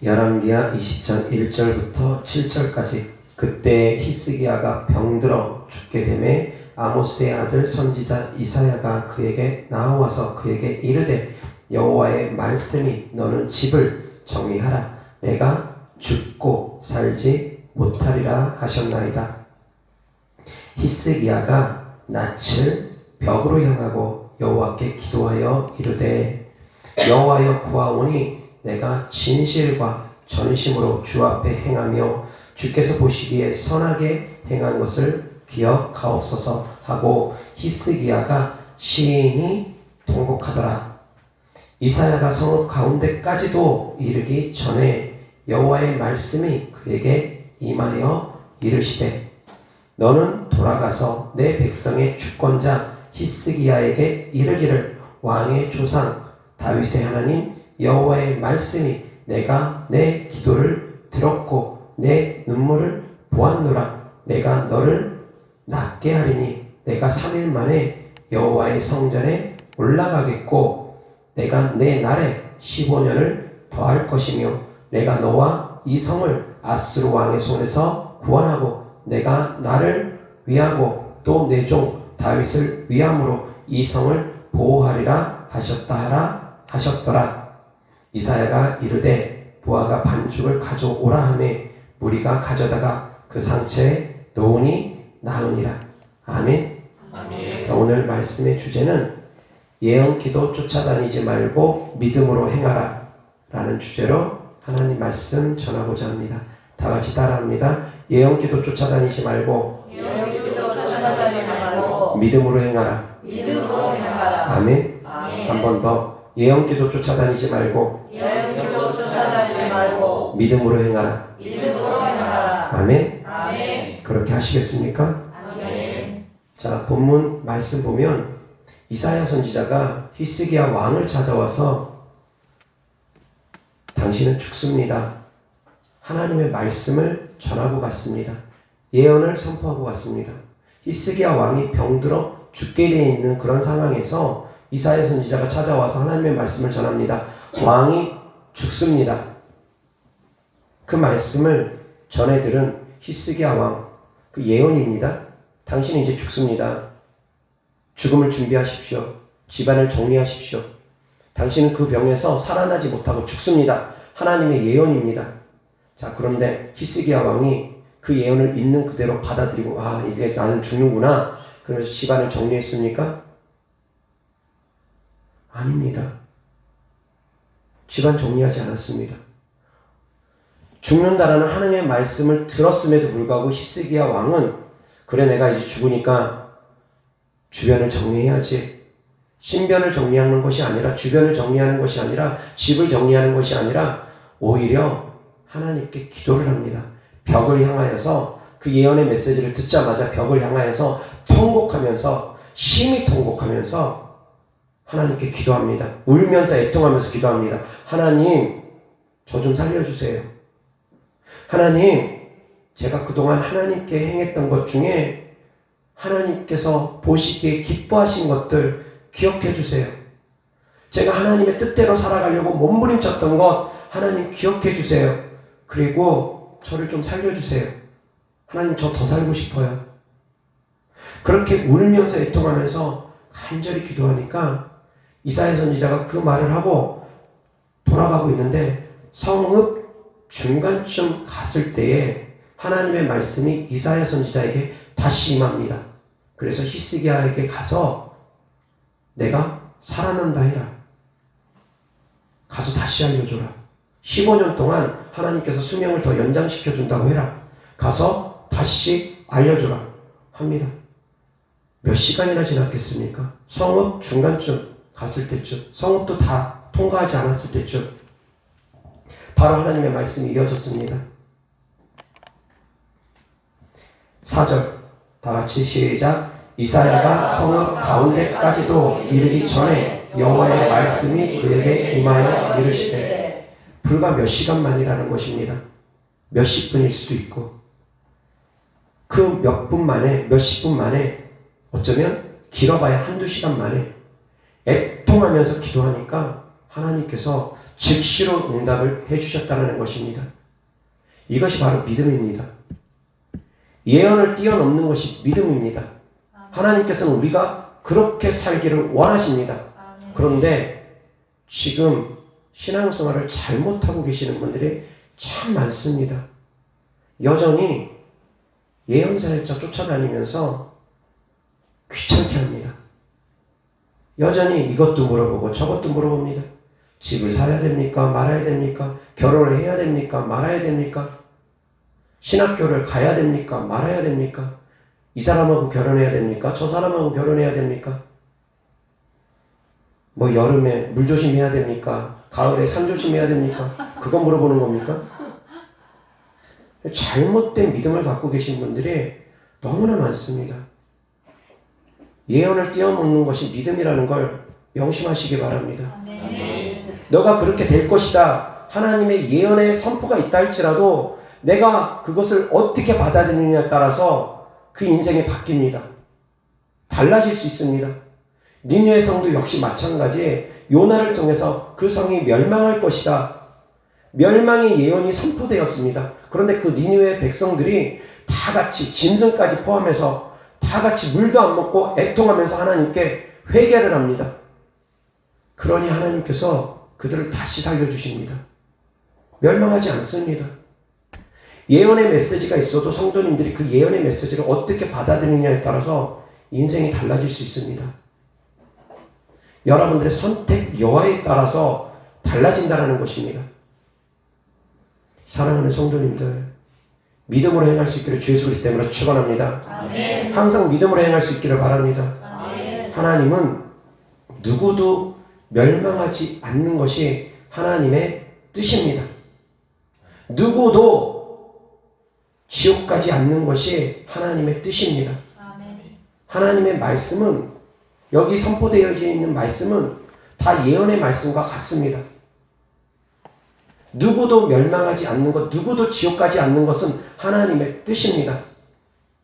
열왕기하 20장 1절부터 7절까지. 그때 히스기야가 병들어 죽게 되매 아모스의 아들 선지자 이사야가 그에게 나와서 그에게 이르되 여호와의 말씀이 너는 집을 정리하라. 내가 죽고 살지 못하리라 하셨나이다. 히스기야가 낯을 벽으로 향하고 여호와께 기도하여 이르되 여호와여 구하오니 내가 진실과 전심으로 주 앞에 행하며 주께서 보시기에 선하게 행한 것을 기억하옵소서 하고 히스기야가 심히 통곡하더라. 이사야가 성읍 가운데까지도 이르기 전에 여호와의 말씀이 그에게 임하여 이르시되 너는 돌아가서 내 백성의 주권자 히스기야에게 이르기를 왕의 조상 다윗의 하나님 여호와의 말씀이 내가 내 기도를 들었고 내 눈물을 보았노라. 내가 너를 낫게 하리니 내가 3일 만에 여호와의 성전에 올라가겠고 내가 내 날에 15년을 더할 것이며 내가 너와 이 성을 아수르 왕의 손에서 구원하고 내가 나를 위하고 또 내 종 다윗을 위함으로 이 성을 보호하리라 하셨더라. 이사야가 이르되 부하가 반죽을 가져오라 하매 무리가 가져다가 그 상처에 놓으니 나으니라. 아멘. 아멘. 자, 오늘 말씀의 주제는 예언기도 쫓아다니지 말고 믿음으로 행하라 라는 주제로 하나님 말씀 전하고자 합니다. 다 같이 따라합니다. 예언기도 쫓아다니지 말고 믿음으로 행하라. 믿음으로 행하라. 아멘. 아멘. 한 번 더. 예언기도 쫓아다니지 말고 예언기도 쫓아다니지 말고 믿음으로 행하라. 믿음으로 행하라. 아멘. 아멘. 그렇게 하시겠습니까? 아멘. 자, 본문 말씀 보면 이사야 선지자가 히스기야 왕을 찾아와서 당신은 죽습니다. 하나님의 말씀을 전하고 갔습니다. 예언을 선포하고 갔습니다. 히스기야 왕이 병들어 죽게 되어 있는 그런 상황에서 이사야 선지자가 찾아와서 하나님의 말씀을 전합니다. 왕이 죽습니다. 그 말씀을 전해들은 히스기야 왕, 그 예언입니다. 당신은 이제 죽습니다. 죽음을 준비하십시오. 집안을 정리하십시오. 당신은 그 병에서 살아나지 못하고 죽습니다. 하나님의 예언입니다. 자, 그런데 히스기야 왕이 그 예언을 있는 그대로 받아들이고 이게 나는 죽는구나. 그래서 집안을 정리했습니까? 아닙니다. 집안 정리하지 않았습니다. 죽는다라는 하나님의 말씀을 들었음에도 불구하고 히스기야 왕은 그래 내가 이제 죽으니까 주변을 정리해야지. 신변을 정리하는 것이 아니라 주변을 정리하는 것이 아니라 집을 정리하는 것이 아니라 오히려 하나님께 기도를 합니다. 벽을 향하여서 그 예언의 메시지를 듣자마자 벽을 향하여서 통곡하면서 심히 통곡하면서 하나님께 기도합니다. 울면서 애통하면서 기도합니다. 하나님, 저 좀 살려주세요. 하나님, 제가 그동안 하나님께 행했던 것 중에 하나님께서 보시기에 기뻐하신 것들 기억해 주세요. 제가 하나님의 뜻대로 살아가려고 몸부림쳤던 것 하나님 기억해 주세요. 그리고 저를 좀 살려주세요. 하나님, 저 더 살고 싶어요. 그렇게 울면서 애통하면서 간절히 기도하니까 이사야 선지자가 그 말을 하고 돌아가고 있는데 성읍 중간쯤 갔을 때에 하나님의 말씀이 이사야 선지자에게 다시 임합니다. 그래서 히스기야에게 가서 내가 살아난다 해라. 가서 다시 알려줘라. 15년 동안 하나님께서 수명을 더 연장시켜 준다고 해라. 가서 다시 알려줘라 합니다. 몇 시간이나 지났겠습니까? 성읍 중간쯤 갔을 때쯤, 성읍도 다 통과하지 않았을 때쯤 바로 하나님의 말씀이 이어졌습니다. 4절 다 같이 시작. 이사야가 성읍 가운데까지도 이르기 전에 여호와의 말씀이 그에게 임하여 이르시되. 불과 몇 시간 만이라는 것입니다. 몇십 분일 수도 있고 그 몇 분 만에, 몇십 분 만에, 어쩌면 길어봐야 한두 시간 만에 애통하면서 기도하니까 하나님께서 즉시로 응답을 해주셨다는 것입니다. 이것이 바로 믿음입니다. 예언을 뛰어넘는 것이 믿음입니다. 하나님께서는 우리가 그렇게 살기를 원하십니다. 그런데 지금 신앙생활을 잘못하고 계시는 분들이 참 많습니다. 여전히 예언사역자 쫓아다니면서 귀찮게 합니다. 여전히 이것도 물어보고 저것도 물어봅니다. 집을 사야 됩니까? 말아야 됩니까? 결혼을 해야 됩니까? 말아야 됩니까? 신학교를 가야 됩니까? 말아야 됩니까? 이 사람하고 결혼해야 됩니까? 저 사람하고 결혼해야 됩니까? 뭐 여름에 물 조심해야 됩니까? 가을에 산 조심해야 됩니까? 그거 물어보는 겁니까? 잘못된 믿음을 갖고 계신 분들이 너무나 많습니다. 예언을 뛰어넘는 것이 믿음이라는 걸 명심하시기 바랍니다. 너가 그렇게 될 것이다. 하나님의 예언의 선포가 있다 할지라도 내가 그것을 어떻게 받아들이느냐에 따라서 그 인생이 바뀝니다. 달라질 수 있습니다. 니느웨 성도 역시 마찬가지. 요나를 통해서 그 성이 멸망할 것이다. 멸망의 예언이 선포되었습니다. 그런데 그 니느웨 백성들이 다 같이 짐승까지 포함해서 다 같이 물도 안 먹고 애통하면서 하나님께 회개를 합니다. 그러니 하나님께서 그들을 다시 살려주십니다. 멸망하지 않습니다. 예언의 메시지가 있어도 성도님들이 그 예언의 메시지를 어떻게 받아들이느냐에 따라서 인생이 달라질 수 있습니다. 여러분들의 선택 여하에 따라서 달라진다는 것입니다. 사랑하는 성도님들, 믿음으로 행할 수 있기를 주 예수 그리스도 때문에 축원합니다. 아멘. 항상 믿음으로 행할 수 있기를 바랍니다. 아멘. 하나님은 누구도 멸망하지 않는 것이 하나님의 뜻입니다. 누구도 지옥 가지 않는 것이 하나님의 뜻입니다. 하나님의 말씀은, 여기 선포되어 있는 말씀은 다 예언의 말씀과 같습니다. 누구도 멸망하지 않는 것, 누구도 지옥 가지 않는 것은 하나님의 뜻입니다.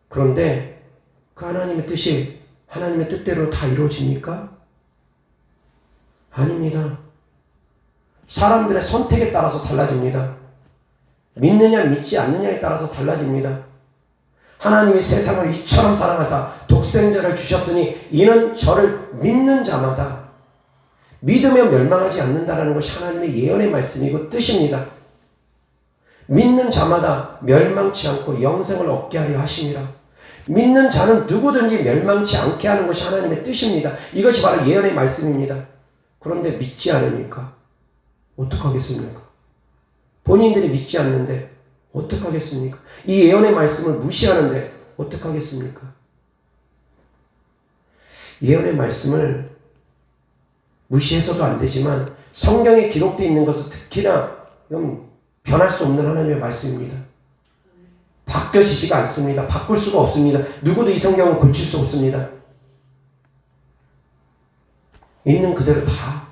그런데 그 하나님의 뜻이 하나님의 뜻대로 다 이루어집니까? 아닙니다. 사람들의 선택에 따라서 달라집니다. 믿느냐 믿지 않느냐에 따라서 달라집니다. 하나님이 세상을 이처럼 사랑하사 독생자를 주셨으니 이는 저를 믿는 자마다 믿으며 멸망하지 않는다라는 것이 하나님의 예언의 말씀이고 뜻입니다. 믿는 자마다 멸망치 않고 영생을 얻게 하려 하심이라. 믿는 자는 누구든지 멸망치 않게 하는 것이 하나님의 뜻입니다. 이것이 바로 예언의 말씀입니다. 그런데 믿지 않으니까 어떡하겠습니까? 본인들이 믿지 않는데 어떡하겠습니까? 이 예언의 말씀을 무시하는데 어떡하겠습니까? 예언의 말씀을 무시해서도 안 되지만 성경에 기록되어 있는 것은 특히나 변할 수 없는 하나님의 말씀입니다. 바뀌어지지가 않습니다. 바꿀 수가 없습니다. 누구도 이 성경을 고칠 수 없습니다. 있는 그대로 다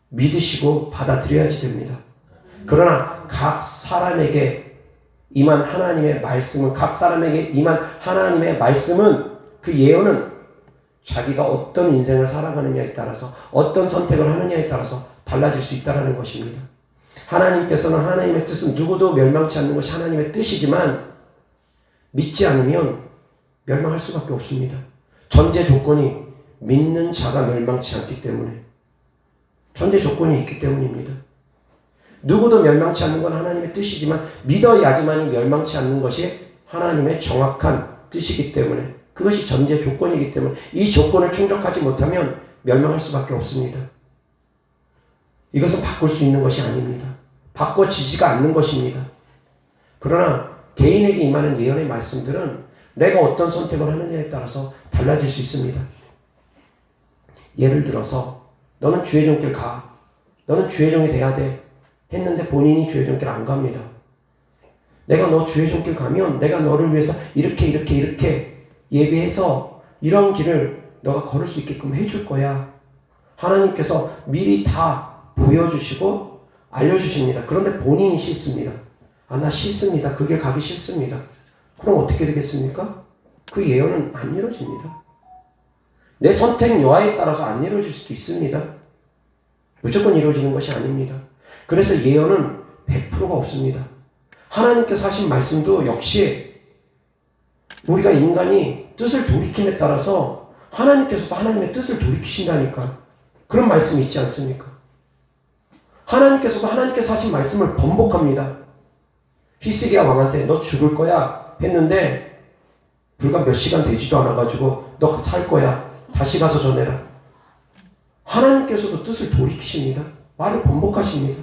믿으시고 받아들여야지 됩니다. 그러나 각 사람에게 임한 하나님의 말씀은, 각 사람에게 임한 하나님의 말씀은, 그 예언은 자기가 어떤 인생을 살아가느냐에 따라서, 어떤 선택을 하느냐에 따라서 달라질 수 있다는 것입니다. 하나님께서는, 하나님의 뜻은 누구도 멸망치 않는 것이 하나님의 뜻이지만 믿지 않으면 멸망할 수밖에 없습니다. 전제 조건이 믿는 자가 멸망치 않기 때문에, 전제 조건이 있기 때문입니다. 누구도 멸망치 않는 건 하나님의 뜻이지만 믿어야지만이 멸망치 않는 것이 하나님의 정확한 뜻이기 때문에, 그것이 전제 조건이기 때문에 이 조건을 충족하지 못하면 멸망할 수밖에 없습니다. 이것은 바꿀 수 있는 것이 아닙니다. 바꿔지지가 않는 것입니다. 그러나 개인에게 임하는 예언의 말씀들은 내가 어떤 선택을 하느냐에 따라서 달라질 수 있습니다. 예를 들어서 너는 주의 종길 가, 너는 주의 종이 돼야 돼 했는데 본인이 주의 종길 안 갑니다. 내가 너 주의 종길 가면 내가 너를 위해서 이렇게 예배해서 이런 길을 너가 걸을 수 있게끔 해줄 거야. 하나님께서 미리 다 보여주시고 알려주십니다. 그런데 본인이 싫습니다. 아, 나 싫습니다. 그 길 가기 싫습니다. 그럼 어떻게 되겠습니까? 그 예언은 안 이루어집니다. 내 선택 여하에 따라서 안 이루어질 수도 있습니다. 무조건 이루어지는 것이 아닙니다. 그래서 예언은 100%가 없습니다. 하나님께서 하신 말씀도 역시 우리가 인간이 뜻을 돌이킴에 따라서 하나님께서도 하나님의 뜻을 돌이키신다니까. 그런 말씀이 있지 않습니까? 하나님께서도 하나님께서 하신 말씀을 번복합니다. 히스기야 왕한테 너 죽을 거야 했는데 불과 몇 시간 되지도 않아가지고 너 살 거야. 다시 가서 전해라. 하나님께서도 뜻을 돌이키십니다. 말을 번복하십니다.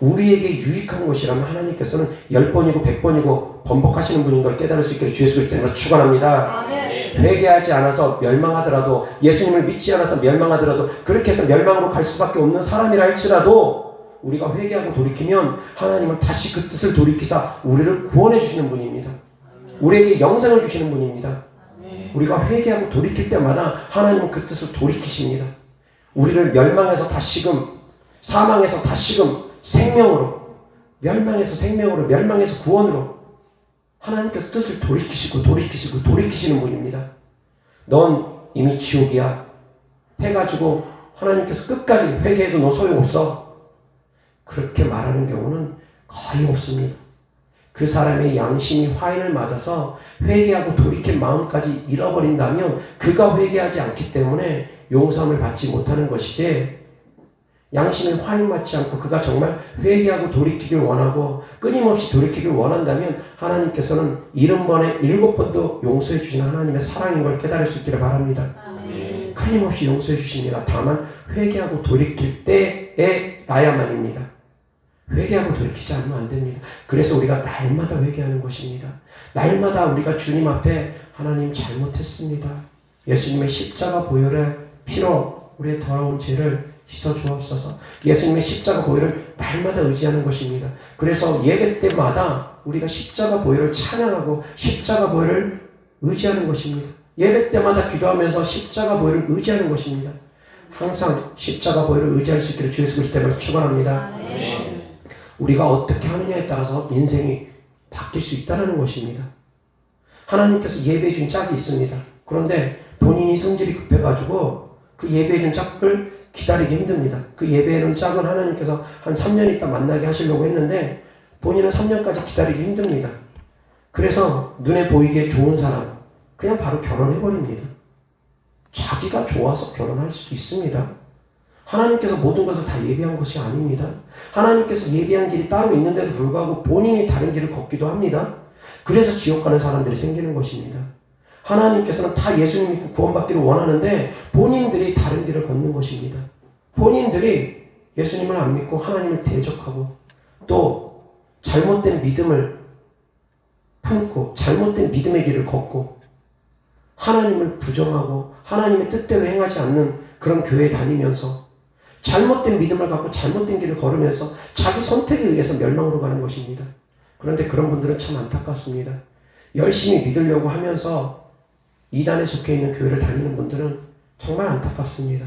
우리에게 유익한 것이라면 하나님께서는 10번이고 100번이고 번복하시는 분인 걸 깨달을 수 있기를 주 예수 그리스도 이름으로 축원합니다. 아멘. 회개하지 않아서 멸망하더라도, 예수님을 믿지 않아서 멸망하더라도, 그렇게 해서 멸망으로 갈 수밖에 없는 사람이라 할지라도 우리가 회개하고 돌이키면 하나님은 다시 그 뜻을 돌이키사 우리를 구원해 주시는 분입니다. 우리에게 영생을 주시는 분입니다. 우리가 회개하고 돌이킬 때마다 하나님은 그 뜻을 돌이키십니다. 우리를 멸망에서 다시금, 사망에서 다시금 생명으로, 멸망에서 생명으로, 멸망에서 구원으로 하나님께서 뜻을 돌이키시는 분입니다. 넌 이미 지옥이야 해가지고 하나님께서 끝까지 회개해도 너 소용없어. 그렇게 말하는 경우는 거의 없습니다. 그 사람의 양심이 화인을 맞아서 회개하고 돌이킬 마음까지 잃어버린다면 그가 회개하지 않기 때문에 용서함을 받지 못하는 것이지, 양심이 화인 맞지 않고 그가 정말 회개하고 돌이키길 원하고 끊임없이 돌이키길 원한다면 하나님께서는 70번에 7번도 용서해 주시는 하나님의 사랑인 걸 깨달을 수 있기를 바랍니다. 아멘. 끊임없이 용서해 주십니다. 다만 회개하고 돌이킬 때에 나야만입니다. 회개하고 돌이키지 않으면 안 됩니다. 그래서 우리가 날마다 회개하는 것입니다. 날마다 우리가 주님 앞에 하나님 잘못했습니다. 예수님의 십자가 보혈의 피로 우리의 더러운 죄를 씻어 주옵소서. 예수님의 십자가 보혈을 날마다 의지하는 것입니다. 그래서 예배 때마다 우리가 십자가 보혈을 찬양하고 십자가 보혈을 의지하는 것입니다. 예배 때마다 기도하면서 십자가 보혈을 의지하는 것입니다. 항상 십자가 보혈을 의지할 수 있기를 주 예수 그리스도 때문에 축원합니다. 아멘. 우리가 어떻게 하느냐에 따라서 인생이 바뀔 수 있다는 것입니다. 하나님께서 예배해 준 짝이 있습니다. 그런데 본인이 성질이 급해가지고 그 예배해 준 짝을 기다리기 힘듭니다. 그 예배해 준 짝은 하나님께서 한 3년 있다 만나게 하시려고 했는데 본인은 3년까지 기다리기 힘듭니다. 그래서 눈에 보이기에 좋은 사람 그냥 바로 결혼해버립니다. 자기가 좋아서 결혼할 수도 있습니다. 하나님께서 모든 것을 다 예비한 것이 아닙니다. 하나님께서 예비한 길이 따로 있는데도 불구하고 본인이 다른 길을 걷기도 합니다. 그래서 지옥 가는 사람들이 생기는 것입니다. 하나님께서는 다 예수님 믿고 구원받기를 원하는데 본인들이 다른 길을 걷는 것입니다. 본인들이 예수님을 안 믿고 하나님을 대적하고 또 잘못된 믿음을 품고 잘못된 믿음의 길을 걷고 하나님을 부정하고 하나님의 뜻대로 행하지 않는 그런 교회에 다니면서 잘못된 믿음을 갖고 잘못된 길을 걸으면서 자기 선택에 의해서 멸망으로 가는 것입니다. 그런데 그런 분들은 참 안타깝습니다. 열심히 믿으려고 하면서 이단에 속해 있는 교회를 다니는 분들은 정말 안타깝습니다.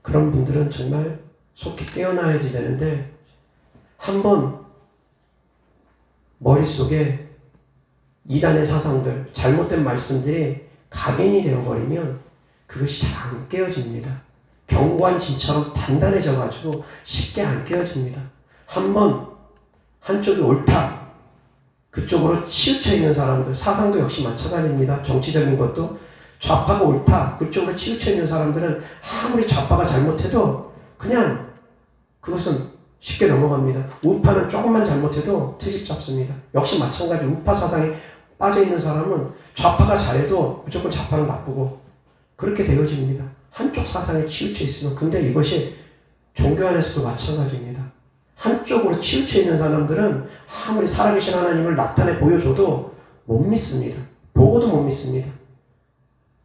그런 분들은 정말 속히 깨어나야지 되는데 한번 머릿속에 이단의 사상들, 잘못된 말씀들이 각인이 되어버리면 그것이 잘 안 깨어집니다. 견고한 진처럼 단단해져가지고 쉽게 안 깨어집니다. 한번 한쪽이 옳다, 그쪽으로 치우쳐 있는 사람들, 사상도 역시 마찬가지입니다. 정치적인 것도 좌파가 옳다, 그쪽으로 치우쳐 있는 사람들은 아무리 좌파가 잘못해도 그냥 그것은 쉽게 넘어갑니다. 우파는 조금만 잘못해도 트집 잡습니다. 역시 마찬가지 우파 사상에 빠져있는 사람은 좌파가 잘해도 무조건 좌파는 나쁘고 그렇게 되어집니다. 한쪽 사상에 치우쳐 있으면. 근데 이것이 종교 안에서도 마찬가지입니다. 한쪽으로 치우쳐 있는 사람들은 아무리 살아계신 하나님을 나타내 보여줘도 못 믿습니다. 보고도 못 믿습니다.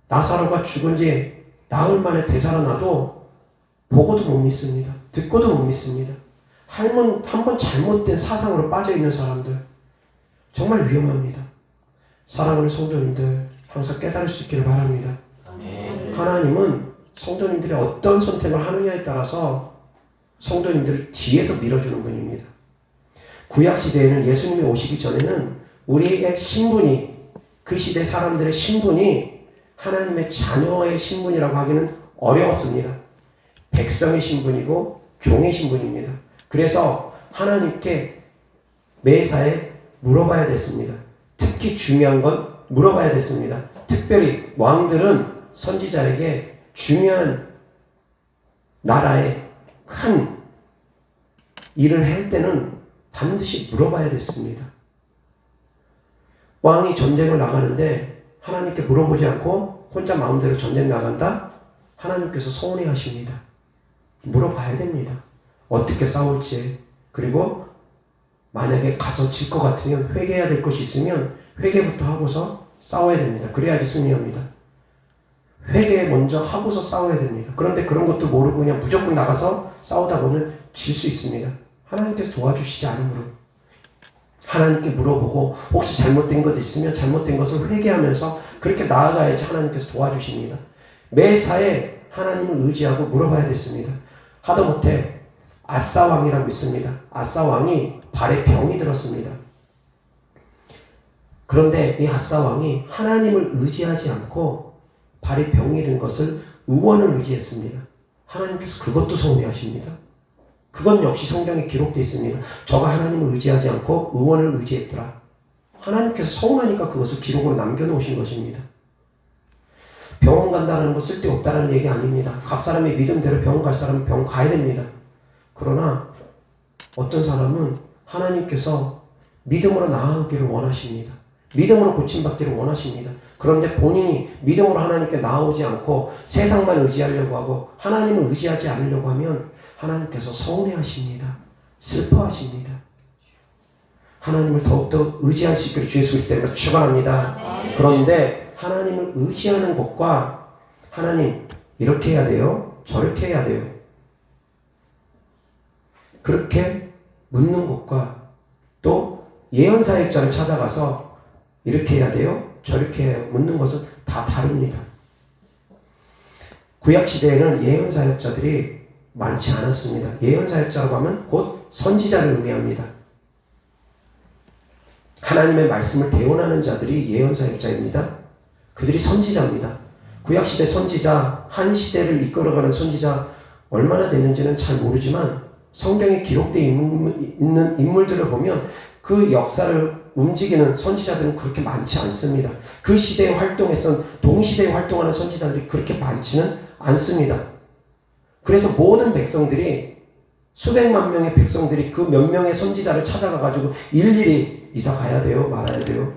나사로가 죽은 지 나흘 만에 되살아나도 보고도 못 믿습니다. 듣고도 못 믿습니다. 한 번 잘못된 사상으로 빠져있는 사람들 정말 위험합니다. 사랑하는 성도님들 항상 깨달을 수 있기를 바랍니다. 하나님은 성도님들이 어떤 선택을 하느냐에 따라서 성도님들을 뒤에서 밀어주는 분입니다. 구약시대에는 예수님이 오시기 전에는 우리에게 신분이, 그 시대 사람들의 신분이 하나님의 자녀의 신분이라고 하기는 어려웠습니다. 백성의 신분이고 종의 신분입니다. 그래서 하나님께 매사에 물어봐야 됐습니다. 특히 중요한 건 물어봐야 됐습니다. 특별히 왕들은 선지자에게 중요한 나라의 큰 일을 할 때는 반드시 물어봐야 됐습니다. 왕이 전쟁을 나가는데 하나님께 물어보지 않고 혼자 마음대로 전쟁 나간다? 하나님께서 서운해 하십니다. 물어봐야 됩니다. 어떻게 싸울지. 그리고 만약에 가서 질 것 같으면 회개해야 될 것이 있으면 회개부터 하고서 싸워야 됩니다. 그래야지 승리합니다. 회개 먼저 하고서 싸워야 됩니다. 그런데 그런 것도 모르고 그냥 무조건 나가서 싸우다 보면 질 수 있습니다. 하나님께서 도와주시지 않으므로 하나님께 물어보고 혹시 잘못된 것 있으면 잘못된 것을 회개하면서 그렇게 나아가야지 하나님께서 도와주십니다. 매사에 하나님을 의지하고 물어봐야 됐습니다. 하다못해 아사 왕이라고 있습니다. 아사 왕이 발에 병이 들었습니다. 그런데 이 아사 왕이 하나님을 의지하지 않고 발에 병이 든 것을 의원을 의지했습니다. 하나님께서 그것도 서운해하십니다. 그건 역시 성경에 기록되어 있습니다. 저가 하나님을 의지하지 않고 의원을 의지했더라. 하나님께서 서운하니까 그것을 기록으로 남겨놓으신 것입니다. 병원 간다는 거 쓸데없다는 얘기 아닙니다. 각 사람의 믿음대로 병원 갈 사람은 병원 가야 됩니다. 그러나 어떤 사람은 하나님께서 믿음으로 나아오기를 원하십니다. 믿음으로 고침받기를 원하십니다. 그런데 본인이 믿음으로 하나님께 나아오지 않고 세상만 의지하려고 하고 하나님을 의지하지 않으려고 하면 하나님께서 서운해하십니다. 슬퍼하십니다. 하나님을 더욱더 의지할 수 있기를 주 예수 그리스도 이름으로 축원합니다. 그런데 하나님을 의지하는 것과 하나님 이렇게 해야 돼요. 저렇게 해야 돼요. 그렇게 묻는 것과 또 예언사역자를 찾아가서 이렇게 해야 돼요. 저렇게 해야 묻는 것은 다 다릅니다. 구약시대에는 예언사역자들이 많지 않았습니다. 예언사역자라고 하면 곧 선지자를 의미합니다. 하나님의 말씀을 대언하는 자들이 예언사역자입니다. 그들이 선지자입니다. 구약시대 선지자, 한 시대를 이끌어가는 선지자 얼마나 됐는지는 잘 모르지만 성경에 기록되어 있는 인물들을 보면 그 역사를 움직이는 선지자들은 그렇게 많지 않습니다. 그 시대에 활동했던 동시대에 활동하는 선지자들이 그렇게 많지는 않습니다. 그래서 모든 백성들이 수백만 명의 백성들이 그 몇 명의 선지자를 찾아가가지고 일일이 이사 가야 돼요? 말아야 돼요?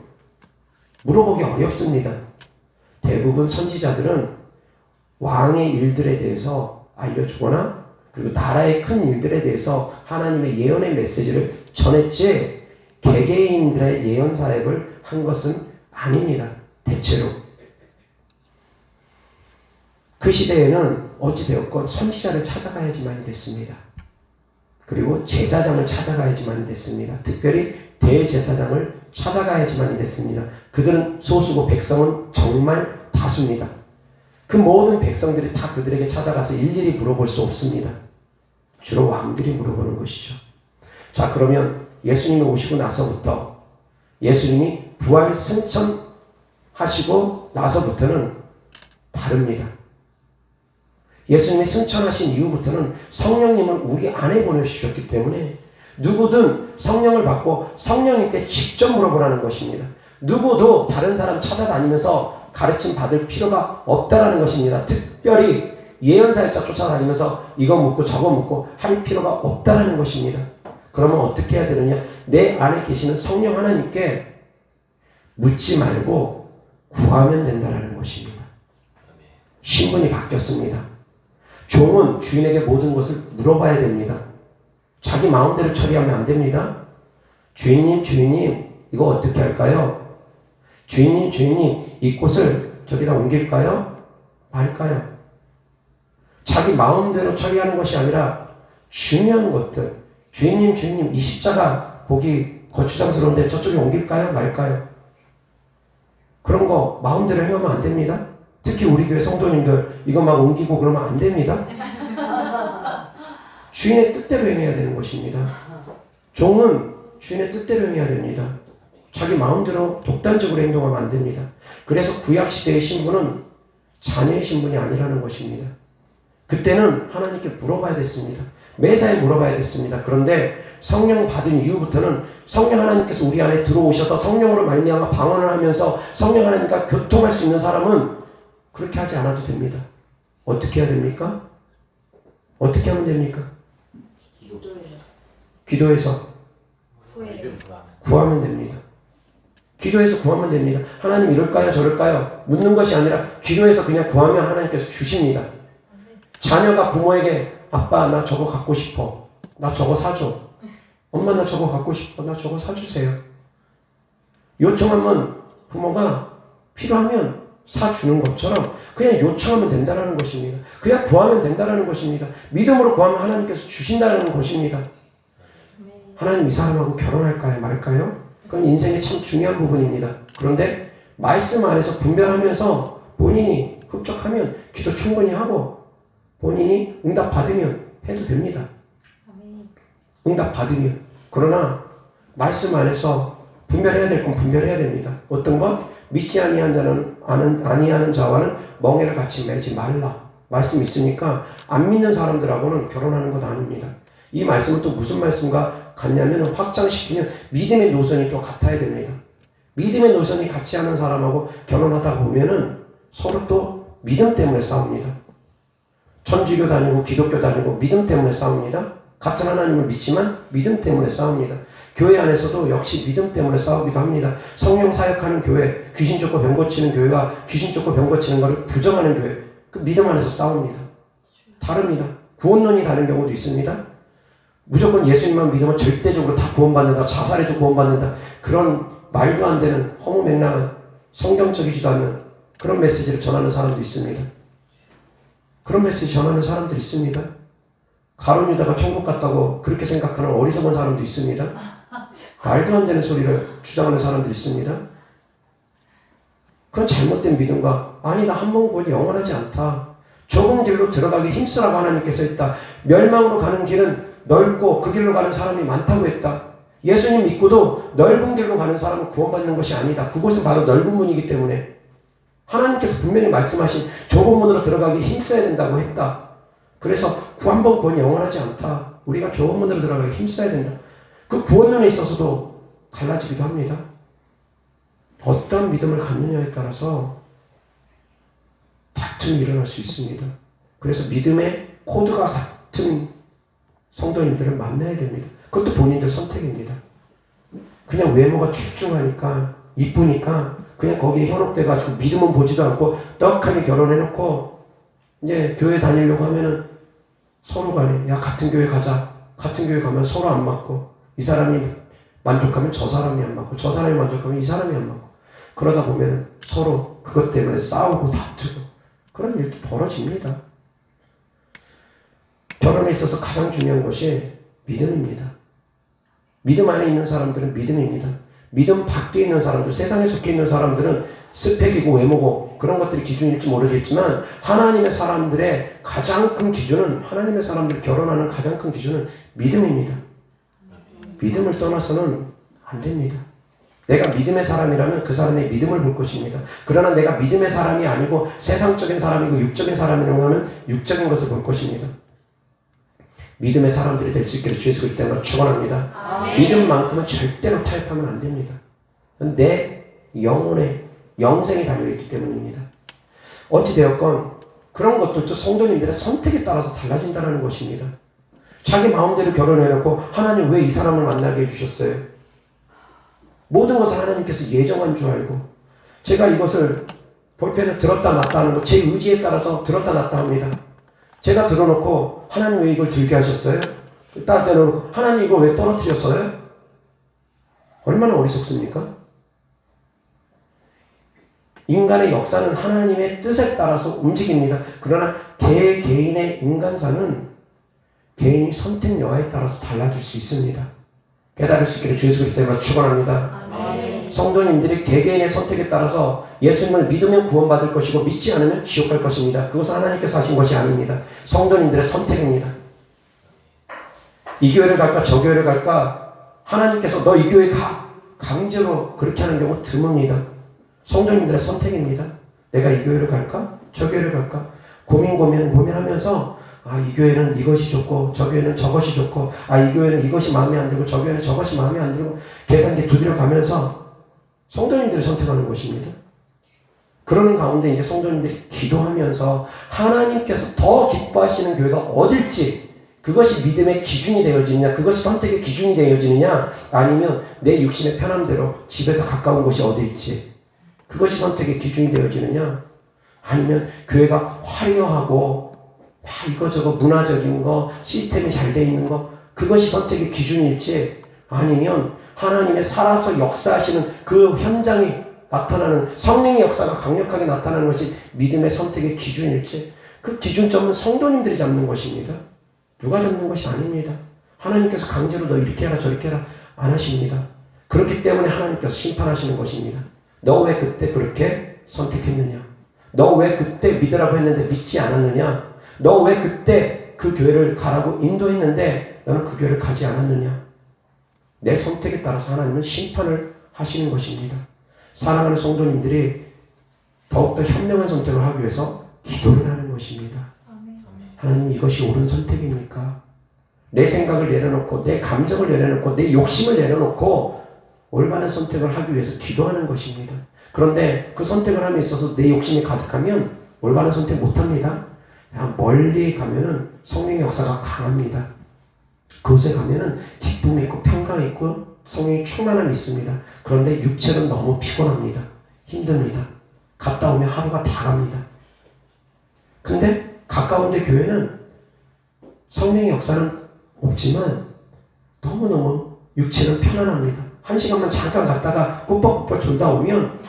물어보기 어렵습니다. 대부분 선지자들은 왕의 일들에 대해서 알려주거나 그리고 나라의 큰 일들에 대해서 하나님의 예언의 메시지를 전했지 개개인들의 예언 사역을 한 것은 아닙니다. 대체로. 그 시대에는 어찌되었건 선지자를 찾아가야지만이 됐습니다. 그리고 제사장을 찾아가야지만이 됐습니다. 특별히 대제사장을 찾아가야지만이 됐습니다. 그들은 소수고 백성은 정말 다수입니다. 그 모든 백성들이 다 그들에게 찾아가서 일일이 물어볼 수 없습니다. 주로 왕들이 물어보는 것이죠. 자, 그러면 예수님이 오시고 나서부터 예수님이 부활 승천하시고 나서부터는 다릅니다. 예수님이 승천하신 이후부터는 성령님을 우리 안에 보내주셨기 때문에 누구든 성령을 받고 성령님께 직접 물어보라는 것입니다. 누구도 다른 사람 찾아다니면서 가르침 받을 필요가 없다라는 것입니다. 특별히 예언사역자 쫓아다니면서 이거 묻고 저거 묻고 할 필요가 없다라는 것입니다. 그러면 어떻게 해야 되느냐? 내 안에 계시는 성령 하나님께 묻지 말고 구하면 된다라는 것입니다. 신분이 바뀌었습니다. 종은 주인에게 모든 것을 물어봐야 됩니다. 자기 마음대로 처리하면 안 됩니다. 주인님, 이거 어떻게 할까요? 주인님, 이 꽃을 저기다 옮길까요? 말까요? 자기 마음대로 처리하는 것이 아니라 중요한 것들. 주인님, 이 십자가 보기 거추장스러운데 저쪽에 옮길까요? 말까요? 그런 거 마음대로 행하면 안 됩니다. 특히 우리 교회 성도님들 이거 막 옮기고 그러면 안 됩니다. 주인의 뜻대로 행해야 되는 것입니다. 종은 주인의 뜻대로 행해야 됩니다. 자기 마음대로 독단적으로 행동하면 안 됩니다. 그래서 구약시대의 신분은 자녀의 신분이 아니라는 것입니다. 그때는 하나님께 물어봐야 됐습니다. 매사에 물어봐야겠습니다. 그런데 성령 받은 이후부터는 성령 하나님께서 우리 안에 들어오셔서 성령으로 말미암아 방언을 하면서 성령 하나님과 교통할 수 있는 사람은 그렇게 하지 않아도 됩니다. 어떻게 해야 됩니까? 어떻게 하면 됩니까? 기도해서 구하면 됩니다. 기도해서 구하면 됩니다. 하나님 이럴까요? 저럴까요? 묻는 것이 아니라 기도해서 그냥 구하면 하나님께서 주십니다. 자녀가 부모에게 아빠 나 저거 갖고 싶어. 나 저거 사줘. 엄마 나 저거 갖고 싶어. 나 저거 사주세요. 요청하면 부모가 필요하면 사주는 것처럼 그냥 요청하면 된다는 것입니다. 그냥 구하면 된다는 것입니다. 믿음으로 구하면 하나님께서 주신다는 것입니다. 하나님 이 사람하고 결혼할까요? 말까요? 그건 인생의 참 중요한 부분입니다. 그런데 말씀 안에서 분별하면서 본인이 흡족하면 기도 충분히 하고 본인이 응답 받으면 해도 됩니다. 응답 받으면. 그러나 말씀 안에서 분별해야 될 건 분별해야 됩니다. 어떤 것? 믿지 아니하는 자와는 멍에를 같이 매지 말라. 말씀 있으니까 안 믿는 사람들하고는 결혼하는 것 아닙니다. 이 말씀은 또 무슨 말씀과 같냐면 확장시키면 믿음의 노선이 또 같아야 됩니다. 믿음의 노선이 같지 않은 사람하고 결혼하다 보면은 서로 또 믿음 때문에 싸웁니다. 천주교 다니고 기독교 다니고 믿음 때문에 싸웁니다. 같은 하나님을 믿지만 믿음 때문에 싸웁니다. 교회 안에서도 역시 믿음 때문에 싸우기도 합니다. 성령 사역하는 교회, 귀신 쫓고 병 고치는 교회와 귀신 쫓고 병 고치는 것을 부정하는 교회, 그 믿음 안에서 싸웁니다. 다릅니다. 구원론이 다른 경우도 있습니다. 무조건 예수님만 믿으면 절대적으로 다 구원받는다, 자살해도 구원받는다, 그런 말도 안 되는 허무맹랑한 성경적이지도 않은 그런 메시지를 전하는 사람도 있습니다. 그런 메시지 전하는 사람도 있습니다. 가룟 유다가 천국 갔다고 그렇게 생각하는 어리석은 사람도 있습니다. 말도 안 되는 소리를 주장하는 사람도 있습니다. 그건 잘못된 믿음과 아니다 한 번 구원이 영원하지 않다. 좁은 길로 들어가기 힘쓰라고 하나님께서 했다. 멸망으로 가는 길은 넓고 그 길로 가는 사람이 많다고 했다. 예수님 믿고도 넓은 길로 가는 사람은 구원받는 것이 아니다. 그곳은 바로 넓은 문이기 때문에 하나님께서 분명히 말씀하신 좁은 문으로 들어가기 힘써야 된다고 했다. 그래서 한 번 구원이 영원하지 않다. 우리가 좁은 문으로 들어가기 힘써야 된다. 그 구원론에 있어서도 갈라지기도 합니다. 어떤 믿음을 갖느냐에 따라서 다툼이 일어날 수 있습니다. 그래서 믿음의 코드가 같은 성도님들을 만나야 됩니다. 그것도 본인들 선택입니다. 그냥 외모가 출중하니까 이쁘니까 그냥 거기에 현혹돼가지고 믿음은 보지도 않고 떡하게 결혼해놓고 이제 교회 다니려고 하면은 서로 간에 야 같은 교회 가자. 같은 교회 가면 서로 안 맞고 이 사람이 만족하면 저 사람이 안 맞고 저 사람이 만족하면 이 사람이 안 맞고 그러다 보면 서로 그것 때문에 싸우고 다투고 그런 일도 벌어집니다. 결혼에 있어서 가장 중요한 것이 믿음입니다. 믿음 안에 있는 사람들은 믿음입니다. 믿음 밖에 있는 사람들, 세상에 속해 있는 사람들은 스펙이고 외모고 그런 것들이 기준일지 모르겠지만 하나님의 사람들의 가장 큰 기준은 하나님의 사람들이 결혼하는 가장 큰 기준은 믿음입니다. 믿음을 떠나서는 안 됩니다. 내가 믿음의 사람이라면 그 사람의 믿음을 볼 것입니다. 그러나 내가 믿음의 사람이 아니고 세상적인 사람이고 육적인 사람이라고 하면 육적인 것을 볼 것입니다. 믿음의 사람들이 될 수 있기를 주 예수 그리스도 축원합니다. 아멘. 믿음만큼은 절대로 타협하면 안 됩니다. 내 영혼의 영생이 달려있기 때문입니다. 어찌되었건 그런 것들도 성도님들의 선택에 따라서 달라진다는 것입니다. 자기 마음대로 결혼해놓고 하나님 왜 이 사람을 만나게 해주셨어요? 모든 것을 하나님께서 예정한 줄 알고 제가 이것을 볼펜을 들었다 놨다 하는 거 제 의지에 따라서 들었다 놨다 합니다. 제가 들어놓고 하나님 왜 이걸 들게 하셨어요? 딱 내놓고 하나님 이걸 왜 떨어뜨렸어요? 얼마나 어리석습니까? 인간의 역사는 하나님의 뜻에 따라서 움직입니다. 그러나 개개인의 인간사는 개인이 선택 여하에 따라서 달라질 수 있습니다. 깨달을 수 있기를 주 예수 그리스도 이름으로 축원합니다. 아멘. 성도님들이 개개인의 선택에 따라서 예수님을 믿으면 구원받을 것이고 믿지 않으면 지옥 갈 것입니다. 그것은 하나님께서 하신 것이 아닙니다. 성도님들의 선택입니다. 이 교회를 갈까 저 교회를 갈까 하나님께서 너 이 교회 가 강제로 그렇게 하는 경우 드뭅니다. 성도님들의 선택입니다. 내가 이 교회를 갈까 저 교회를 갈까 고민하면서 이 교회는 이것이 좋고 저 교회는 저것이 좋고 이 교회는 이것이 마음에 안 들고 저 교회는 저것이 마음에 안 들고 계산기 두드려 가면서 성도님들이 선택하는 것입니다. 그러는 가운데 이제 성도님들이 기도하면서 하나님께서 더 기뻐하시는 교회가 어딜지, 그것이 믿음의 기준이 되어지느냐, 그것이 선택의 기준이 되어지느냐, 아니면 내 육신의 편함대로 집에서 가까운 곳이 어딜지, 그것이 선택의 기준이 되어지느냐, 아니면 교회가 화려하고 이거저거 문화적인 거, 시스템이 잘 돼 있는 거, 그것이 선택의 기준일지, 아니면 하나님의 살아서 역사하시는 그 현장이 나타나는 성령의 역사가 강력하게 나타나는 것이 믿음의 선택의 기준일지, 그 기준점은 성도님들이 잡는 것입니다. 누가 잡는 것이 아닙니다. 하나님께서 강제로 너 이렇게 해라 저렇게 해라 안 하십니다. 그렇기 때문에 하나님께서 심판하시는 것입니다. 너 왜 그때 그렇게 선택했느냐? 너 왜 그때 믿으라고 했는데 믿지 않았느냐? 너 왜 그때 그 교회를 가라고 인도했는데 너는 그 교회를 가지 않았느냐? 내 선택에 따라서 하나님은 심판을 하시는 것입니다. 사랑하는 성도님들이 더욱더 현명한 선택을 하기 위해서 기도를 하는 것입니다. 하나님, 이것이 옳은 선택입니까? 내 생각을 내려놓고 내 감정을 내려놓고 내 욕심을 내려놓고 올바른 선택을 하기 위해서 기도하는 것입니다. 그런데 그 선택을 함에 있어서 내 욕심이 가득하면 올바른 선택 못합니다. 멀리 가면은 성령의 역사가 강합니다. 그곳에 가면은 기쁨이 있고 평강이 있고 성령의 충만함이 있습니다. 그런데 육체는 너무 피곤합니다. 힘듭니다. 갔다 오면 하루가 다 갑니다. 근데 가까운 데 교회는 성령의 역사는 없지만 너무너무 육체는 편안합니다. 1시간만 잠깐 갔다가 꾸벅꾸벅 졸다 오면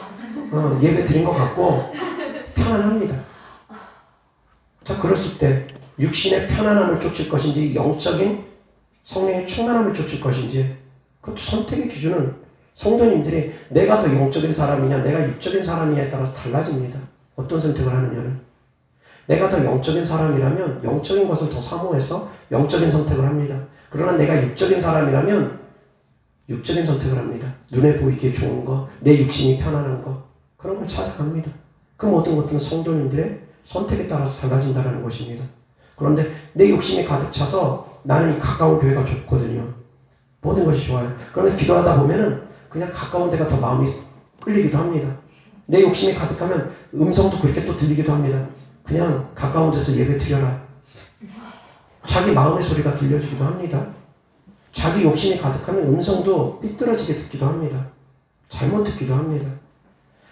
예배 드린 것 같고 편안합니다. 자, 그랬을 때 육신의 편안함을 쫓을 것인지 영적인 성령의 충만함을 쫓을 것인지, 그것도 선택의 기준은 성도님들이 내가 더 영적인 사람이냐 내가 육적인 사람이냐에 따라서 달라집니다. 어떤 선택을 하느냐는. 내가 더 영적인 사람이라면 영적인 것을 더 사모해서 영적인 선택을 합니다. 그러나 내가 육적인 사람이라면 육적인 선택을 합니다. 눈에 보이기에 좋은 거, 내 육신이 편안한 거, 그런 걸 찾아갑니다. 그 모든 것들은 성도님들의 선택에 따라서 달라진다는 것입니다. 그런데 내 욕심이 가득 차서 나는 이 가까운 교회가 좋거든요. 모든 것이 좋아요. 그런데 기도하다 보면은 그냥 가까운 데가 더 마음이 끌리기도 합니다. 내 욕심이 가득하면 음성도 그렇게 또 들리기도 합니다. 그냥 가까운 데서 예배 드려라. 자기 마음의 소리가 들려주기도 합니다. 자기 욕심이 가득하면 음성도 삐뚤어지게 듣기도 합니다. 잘못 듣기도 합니다.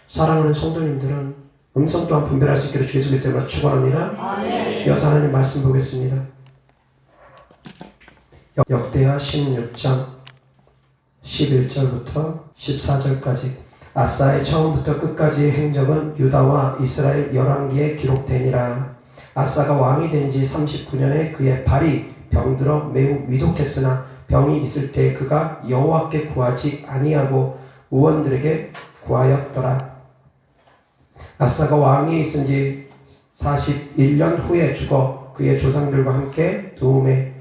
사랑하는 성도님들은 음성 또한 분별할 수 있기를 주 예수님 때문에 축원합니다. 이어서 하나님 말씀 보겠습니다. 역대하 16장 11절부터 14절까지 아사의 처음부터 끝까지의 행적은 유다와 이스라엘 열왕기에 기록되니라. 아사가 왕이 된 지 39년에 그의 발이 병들어 매우 위독했으나 병이 있을 때 그가 여호와께 구하지 아니하고 의원들에게 구하였더라. 아사가 왕이 있은 지 41년 후에 죽어 그의 조상들과 함께 누움에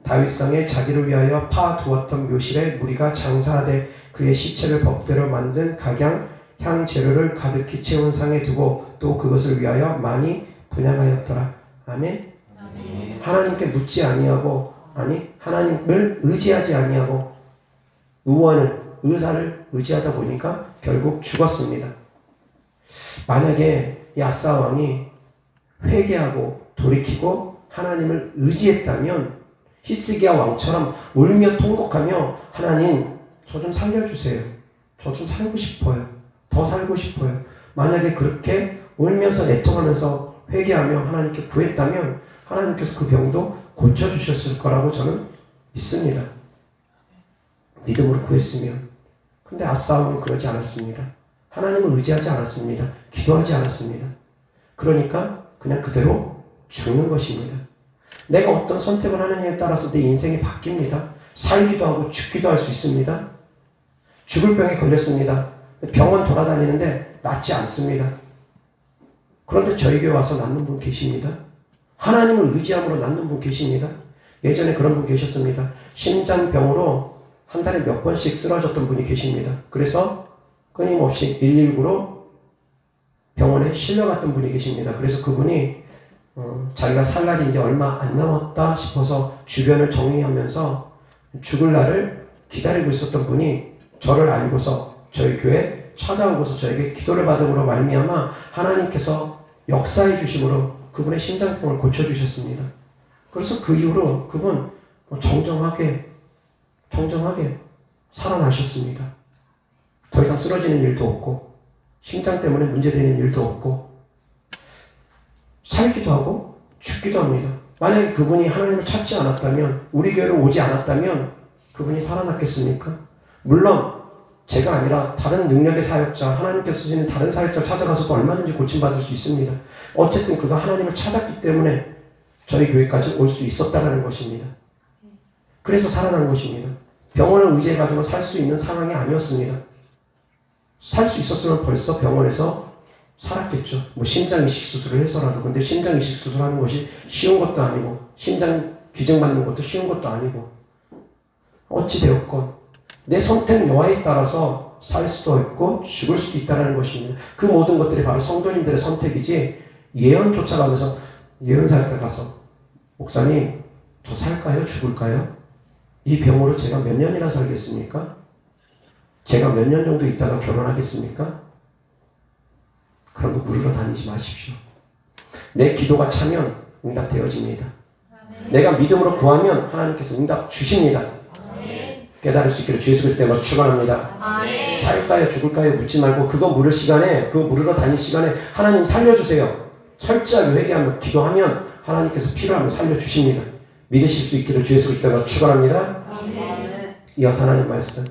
다윗성에 자기를 위하여 파두었던 묘실에 무리가 장사하되 그의 시체를 법대로 만든 각양 향재료를 가득히 채운 상에 두고 또 그것을 위하여 많이 분향하였더라. 아멘. 하나님께 묻지 아니하고 하나님을 의지하지 아니하고 의사를 의지하다 보니까 결국 죽었습니다. 만약에 이 아사 왕이 회개하고 돌이키고 하나님을 의지했다면 히스기야 왕처럼 울며 통곡하며 하나님 저 좀 살려주세요. 저 좀 살고 싶어요. 더 살고 싶어요. 만약에 그렇게 울면서 애통하면서 회개하며 하나님께 구했다면 하나님께서 그 병도 고쳐주셨을 거라고 저는 믿습니다. 믿음으로 구했으면. 근데 아사 왕은 그러지 않았습니다. 하나님을 의지하지 않았습니다. 기도하지 않았습니다. 그러니까 그냥 그대로 죽는 것입니다. 내가 어떤 선택을 하느냐에 따라서 내 인생이 바뀝니다. 살기도 하고 죽기도 할 수 있습니다. 죽을 병에 걸렸습니다. 병원 돌아다니는데 낫지 않습니다. 그런데 저희 교회 와서 낫는 분 계십니다. 하나님을 의지함으로 낫는 분 계십니다. 예전에 그런 분 계셨습니다. 심장병으로 한 달에 몇 번씩 쓰러졌던 분이 계십니다. 그래서 끊임없이 119로 병원에 실려갔던 분이 계십니다. 그래서 그분이 자기가 살 날이 이제 얼마 안 남았다 싶어서 주변을 정리하면서 죽을 날을 기다리고 있었던 분이 저를 알고서 저희 교회 찾아오고서 저에게 기도를 받음으로 말미암아 하나님께서 역사해 주심으로 그분의 심장병을 고쳐주셨습니다. 그래서 그 이후로 그분 정정하게 살아나셨습니다. 더 이상 쓰러지는 일도 없고 심장 때문에 문제되는 일도 없고 살기도 하고 죽기도 합니다. 만약에 그분이 하나님을 찾지 않았다면, 우리 교회로 오지 않았다면 그분이 살아났겠습니까? 물론 제가 아니라 다른 능력의 사역자, 하나님께서 쓰시는 다른 사역자를 찾아가서도 얼마든지 고침받을 수 있습니다. 어쨌든 그가 하나님을 찾았기 때문에 저희 교회까지 올 수 있었다는 것입니다. 그래서 살아난 것입니다. 병원을 의지해가지고 살 수 있는 상황이 아니었습니다. 살 수 있었으면 벌써 병원에서 살았겠죠. 심장 이식 수술을 해서라도. 근데 심장 이식 수술하는 것이 쉬운 것도 아니고, 심장 기증 받는 것도 쉬운 것도 아니고, 어찌되었건 내 선택 여하에 따라서 살 수도 있고 죽을 수도 있다는 것입니다. 그 모든 것들이 바로 성도님들의 선택이지, 예언 쫓아가면서 예언사한테 가서 목사님 저 살까요? 죽을까요? 이 병으로 제가 몇 년이나 살겠습니까? 제가 몇 년 정도 있다가 결혼하겠습니까? 그런 거 물으러 다니지 마십시오. 내 기도가 차면 응답되어집니다. 내가 믿음으로 구하면 하나님께서 응답 주십니다. 깨달을 수 있기를 주 예수 그리스도의 이름으로 축원합니다. 살까요 죽을까요 묻지 말고 그거 물을 시간에, 그거 물으러 다닐 시간에 하나님 살려주세요. 철저하게 회개하며 기도하면 하나님께서 필요하면 살려주십니다. 믿으실 수 있기를 주 예수 그리스도의 이름으로 축원합니다. 이어서 하나님 말씀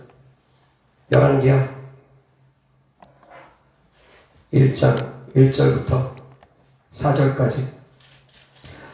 열왕기하 1장 1절부터 4절까지.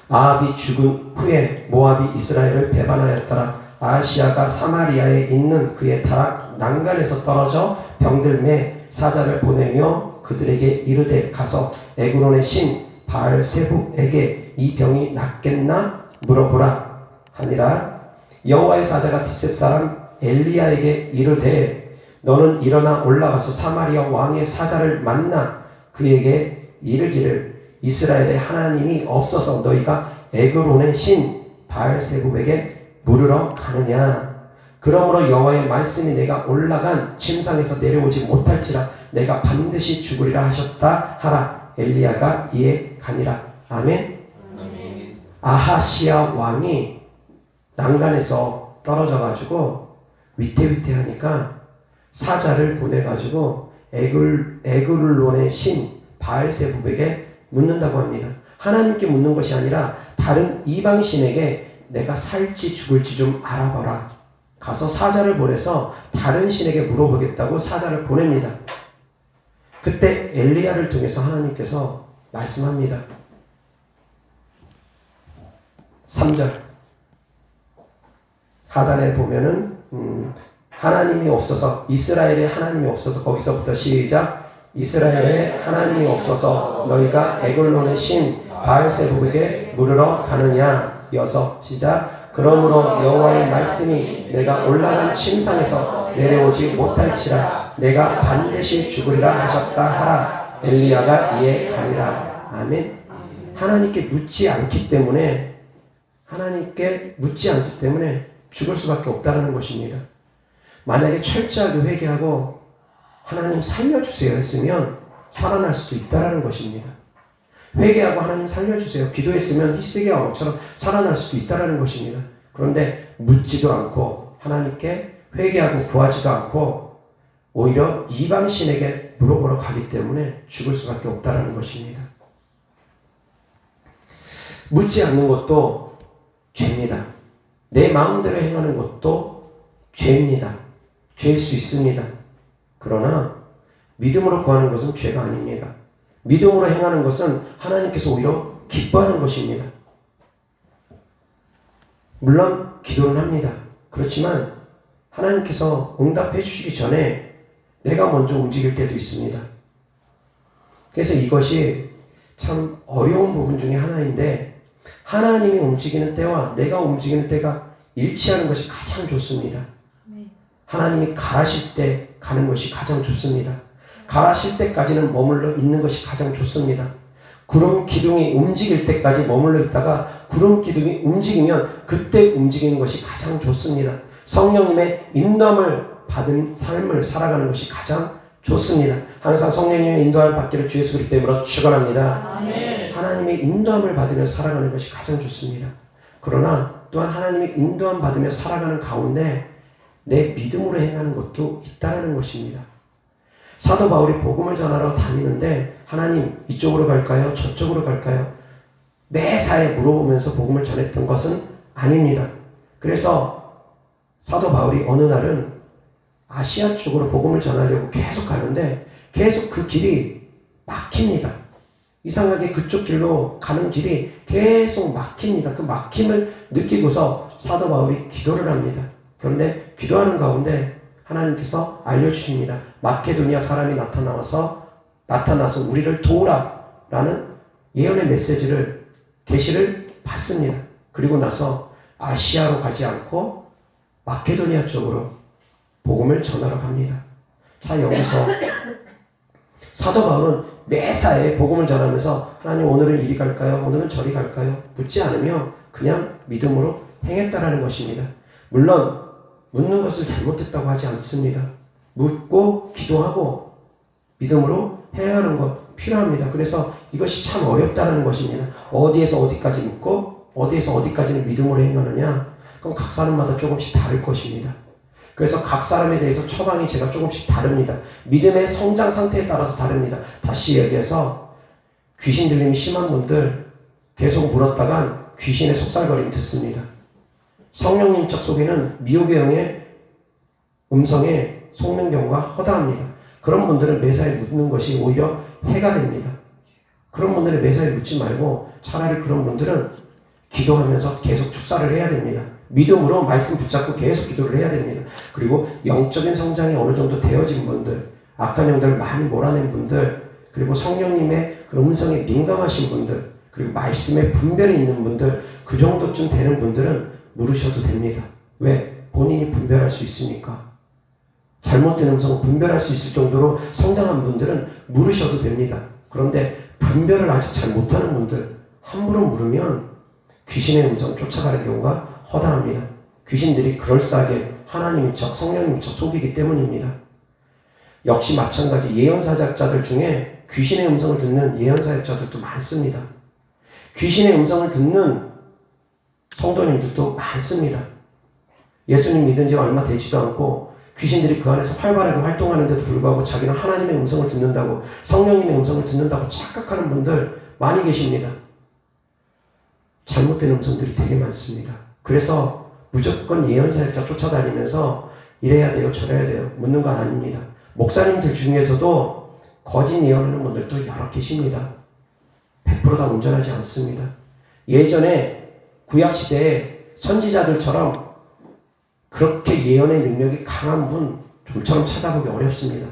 아합이 죽은 후에 모압이 이스라엘을 배반하였더라. 아하시아가 사마리아에 있는 그의 다락 난간에서 떨어져 병들매 사자를 보내며 그들에게 이르되 가서 에그론의 신 바알세부에게 이 병이 낫겠나 물어보라 하니라. 여호와의 사자가 디셉 사람 엘리야에게 이르되 너는 일어나 올라가서 사마리아 왕의 사자를 만나 그에게 이르기를 이스라엘의 하나님이 없어서 너희가 에그론의 신 바알세부에게 물으러 가느냐. 그러므로 여호와의 말씀이 내가 올라간 침상에서 내려오지 못할지라 내가 반드시 죽으리라 하셨다 하라. 엘리야가 이에 가니라. 아멘. 아하시아 왕이 난간에서 떨어져가지고 위태위태하니까 사자를 보내가지고 에글론의 신 바알세부에게 묻는다고 합니다. 하나님께 묻는 것이 아니라 다른 이방신에게 내가 살지 죽을지 좀 알아봐라. 가서 사자를 보내서 다른 신에게 물어보겠다고 사자를 보냅니다. 그때 엘리야를 통해서 하나님께서 말씀합니다. 3절 하단에 보면은 하나님이 없어서, 이스라엘의 하나님이 없어서, 거기서부터 시작. 이스라엘의 하나님이 없어서 너희가 에글론의 신 바알세부에게 물으러 가느냐. 이어서 시작. 그러므로 여호와의 말씀이 내가 올라간 침상에서 내려오지 못할지라 내가 반드시 죽으리라 하셨다 하라. 엘리야가 이에 가니라. 아멘. 하나님께 묻지 않기 때문에 죽을 수밖에 없다는 것입니다. 만약에 철저하게 회개하고 하나님 살려주세요 했으면 살아날 수도 있다는 것입니다. 회개하고 하나님 살려주세요 기도했으면 히스기야 왕처럼 살아날 수도 있다는 것입니다. 그런데 묻지도 않고 하나님께 회개하고 구하지도 않고 오히려 이방신에게 물어보러 가기 때문에 죽을 수밖에 없다는 것입니다. 묻지 않는 것도 죄입니다. 내 마음대로 행하는 것도 죄입니다. 죄일 수 있습니다. 그러나 믿음으로 구하는 것은 죄가 아닙니다. 믿음으로 행하는 것은 하나님께서 오히려 기뻐하는 것입니다. 물론 기도는 합니다. 그렇지만 하나님께서 응답해 주시기 전에 내가 먼저 움직일 때도 있습니다. 그래서 이것이 참 어려운 부분 중에 하나인데, 하나님이 움직이는 때와 내가 움직이는 때가 일치하는 것이 가장 좋습니다. 하나님이 가라실 때 가는 것이 가장 좋습니다. 가라실 때까지는 머물러 있는 것이 가장 좋습니다. 구름 기둥이 움직일 때까지 머물러 있다가 구름 기둥이 움직이면 그때 움직이는 것이 가장 좋습니다. 성령님의 인도함을 받은 삶을 살아가는 것이 가장 좋습니다. 항상 성령님의 인도함을 받기를 주 예수 그리스도 이름으로 축원합니다. 아멘. 하나님의 인도함을 받으며 살아가는 것이 가장 좋습니다. 그러나 또한 하나님의 인도함 받으며 살아가는 가운데 내 믿음으로 행하는 것도 있다라는 것입니다. 사도 바울이 복음을 전하러 다니는데 하나님 이쪽으로 갈까요? 저쪽으로 갈까요? 매사에 물어보면서 복음을 전했던 것은 아닙니다. 그래서 사도 바울이 어느 날은 아시아 쪽으로 복음을 전하려고 계속 가는데 계속 그 길이 막힙니다. 이상하게 그쪽 길로 가는 길이 계속 막힙니다. 그 막힘을 느끼고서 사도 바울이 기도를 합니다. 그런데 기도하는 가운데 하나님께서 알려주십니다. 마케도니아 사람이 나타나서 우리를 도우라 라는 예언의 메시지를 계시를 받습니다. 그리고 나서 아시아로 가지 않고 마케도니아 쪽으로 복음을 전하러 갑니다. 자, 여기서 사도 바울은 매사에 복음을 전하면서 하나님 오늘은 이리 갈까요? 오늘은 저리 갈까요? 묻지 않으며 그냥 믿음으로 행했다라는 것입니다. 물론 묻는 것을 잘못했다고 하지 않습니다. 묻고 기도하고 믿음으로 행하는 것 필요합니다. 그래서 이것이 참 어렵다는 것입니다. 어디에서 어디까지 묻고 어디에서 어디까지는 믿음으로 행하느냐? 그럼 각 사람마다 조금씩 다를 것입니다. 그래서 각 사람에 대해서 처방이 제가 조금씩 다릅니다. 믿음의 성장 상태에 따라서 다릅니다. 다시 얘기해서 귀신 들림이 심한 분들 계속 물었다간 귀신의 속살거림 듣습니다. 성령님 척 속에는 미혹의 영의 음성에 속는 경우가 허다합니다. 그런 분들은 매사에 묻는 것이 오히려 해가 됩니다. 그런 분들은 매사에 묻지 말고 차라리 그런 분들은 기도하면서 계속 축사를 해야 됩니다. 믿음으로 말씀 붙잡고 계속 기도를 해야 됩니다. 그리고 영적인 성장이 어느 정도 되어진 분들, 악한 영들을 많이 몰아낸 분들, 그리고 성령님의 그 음성에 민감하신 분들, 그리고 말씀에 분별이 있는 분들, 그 정도쯤 되는 분들은 물으셔도 됩니다. 왜? 본인이 분별할 수 있으니까. 잘못된 음성을 분별할 수 있을 정도로 성장한 분들은 물으셔도 됩니다. 그런데 분별을 아직 잘 못하는 분들, 함부로 물으면 귀신의 음성을 쫓아가는 경우가 허다합니다. 귀신들이 그럴싸하게 하나님인 척, 성령인 척 속이기 때문입니다. 역시 마찬가지 예언사역자들 중에 귀신의 음성을 듣는 예언사역자들도 많습니다. 귀신의 음성을 듣는 성도님들도 많습니다. 예수님 믿은 지가 얼마 되지도 않고 귀신들이 그 안에서 활발하게 활동하는데도 불구하고 자기는 하나님의 음성을 듣는다고, 성령님의 음성을 듣는다고 착각하는 분들 많이 계십니다. 잘못된 음성들이 되게 많습니다. 그래서 무조건 예언사역자 쫓아다니면서 이래야 돼요, 저래야 돼요 묻는 건 아닙니다. 목사님들 중에서도 거짓 예언하는 분들도 여러 계십니다. 100% 다 온전하지 않습니다. 예전에 구약시대에 선지자들처럼 그렇게 예언의 능력이 강한 분 좀처럼 찾아보기 어렵습니다.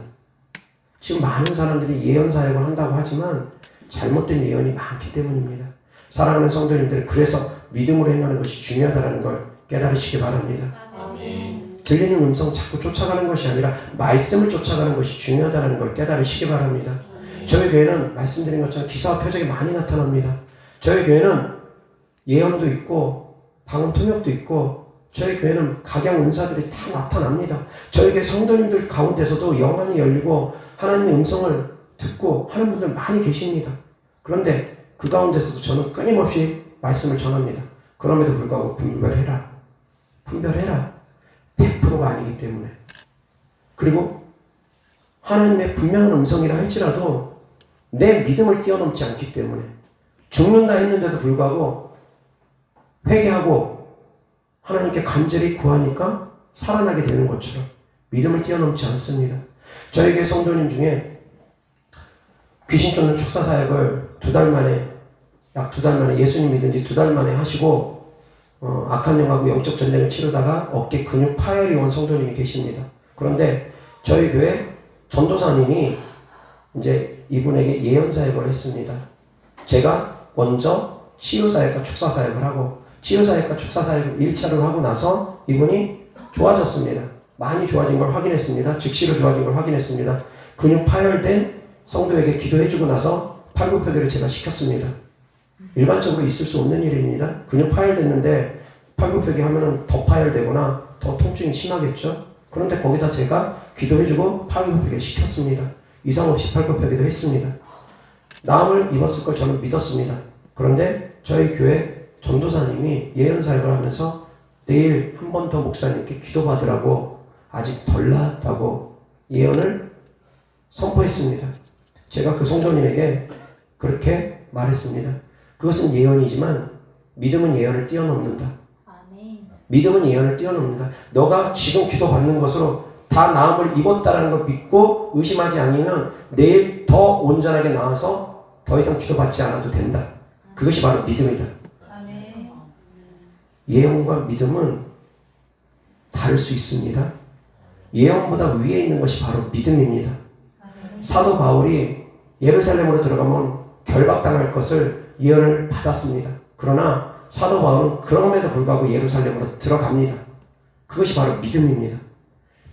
지금 많은 사람들이 예언 사역을 한다고 하지만 잘못된 예언이 많기 때문입니다. 사랑하는 성도님들, 그래서 믿음으로 행하는 것이 중요하다는 걸 깨달으시기 바랍니다. 아멘. 들리는 음성 자꾸 쫓아가는 것이 아니라 말씀을 쫓아가는 것이 중요하다는 걸 깨달으시기 바랍니다. 저희 교회는 말씀드린 것처럼 기사와 표적이 많이 나타납니다. 저희 교회는 예언도 있고 방언 통역도 있고 저희 교회는 각양 은사들이 다 나타납니다. 저희 교회 성도님들 가운데서도 영안이 열리고 하나님의 음성을 듣고 하는 분들 많이 계십니다. 그런데 그 가운데서도 저는 끊임없이 말씀을 전합니다. 그럼에도 불구하고 분별해라. 분별해라. 100%가 아니기 때문에. 그리고 하나님의 분명한 음성이라 할지라도 내 믿음을 뛰어넘지 않기 때문에 죽는다 했는데도 불구하고 회개하고 하나님께 간절히 구하니까 살아나게 되는 것처럼 믿음을 뛰어넘지 않습니다. 저희 교회 성도님 중에 귀신 쫓는 축사 사역을 약 두 달 만에 예수님 믿은 지 2달 만에 하시고 악한 영하고 영적 전쟁을 치르다가 어깨 근육 파열이 온 성도님이 계십니다. 그런데 저희 교회 전도사님이 이제 이분에게 예언 사역을 했습니다. 제가 먼저 치유 사역과 축사 사역을 하고 치유 사역과 축사 사역을 1차를 하고 나서 이분이 좋아졌습니다. 많이 좋아진 걸 확인했습니다. 즉시로 좋아진 걸 확인했습니다. 근육 파열된 성도에게 기도해주고 나서 팔굽혀펴기를 제가 시켰습니다. 일반적으로 있을 수 없는 일입니다. 근육 파열됐는데 팔굽혀펴기 하면은 더 파열되거나 더 통증이 심하겠죠. 그런데 거기다 제가 기도해주고 팔굽혀펴기 시켰습니다. 이상 없이 팔굽혀펴기도 했습니다. 나음을 입었을 걸 저는 믿었습니다. 그런데 저희 교회 전도사님이 예언사역을 하면서 내일 한 번 더 목사님께 기도받으라고 아직 덜 나았다고 예언을 선포했습니다. 제가 그 성도님에게 그렇게 말했습니다. 그것은 예언이지만 믿음은 예언을 뛰어넘는다. 믿음은 예언을 뛰어넘는다. 너가 지금 기도받는 것으로 다 나음을 입었다라는 걸 믿고 의심하지 않으면 내일 더 온전하게 나와서 더 이상 기도받지 않아도 된다. 그것이 바로 믿음이다. 예언과 믿음은 다를 수 있습니다. 예언보다 위에 있는 것이 바로 믿음입니다. 사도 바울이 예루살렘으로 들어가면 결박당할 것을 예언을 받았습니다. 그러나 사도 바울은 그럼에도 불구하고 예루살렘으로 들어갑니다. 그것이 바로 믿음입니다.